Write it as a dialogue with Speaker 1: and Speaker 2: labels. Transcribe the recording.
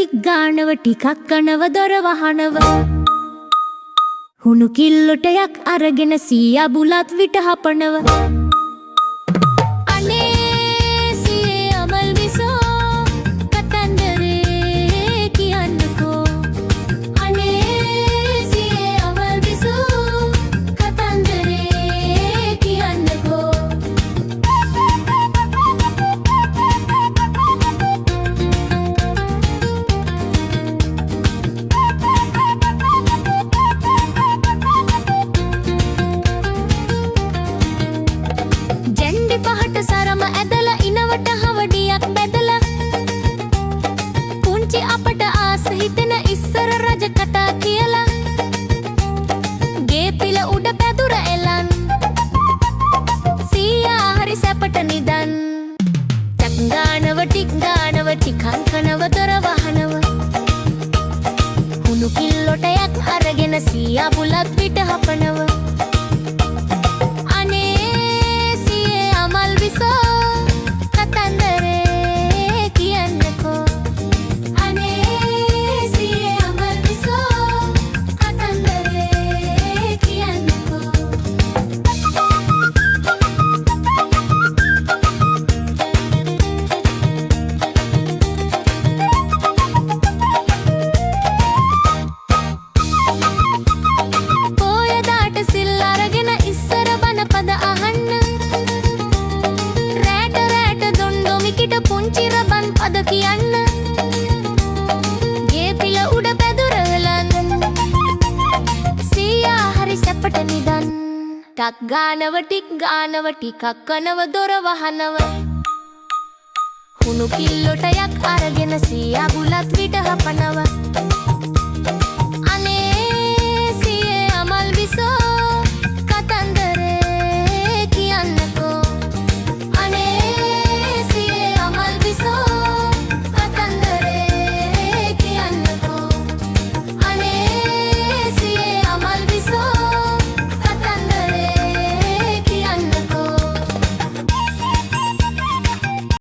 Speaker 1: ටික් ගානව ටිකක් කනව දොර වහනව හුණු කිල්ලොටයක් අරගෙන සීයා බුලත් විට හපනව අනේ සියේ අමල් විසෝ කතන්දරේ කියන්නකෝ අනේ සියේ අමල් විසෝ කතන්දරේ කියන්නකෝ පහට සරම ඇදලා ඉනවට හවඩියක් බැදලා පුංචි අපට ආස හිතෙන ඉස්සර රජ කතා කියලා ගේ පිළ උඩ පැදුර එලන් සීයා හරි සැපට නිදන් චක් ගානව ටික් ගානව ටිකක් කනව දොර වහනව හුණු කිල්ලොටයක් අරගෙන සීයා බුලත් විට හපනව පුංචි රබන් පද කියන්න ගේ පිළ උඩ පැදුරලන් සීයා හරි සැපට නිදන් ටක් ගානව ටික් ගානව ටිකක් කනව දොර වහනව හුණු කිල්ලොටයක් අරගෙන සීයා බුලත් විට හපනව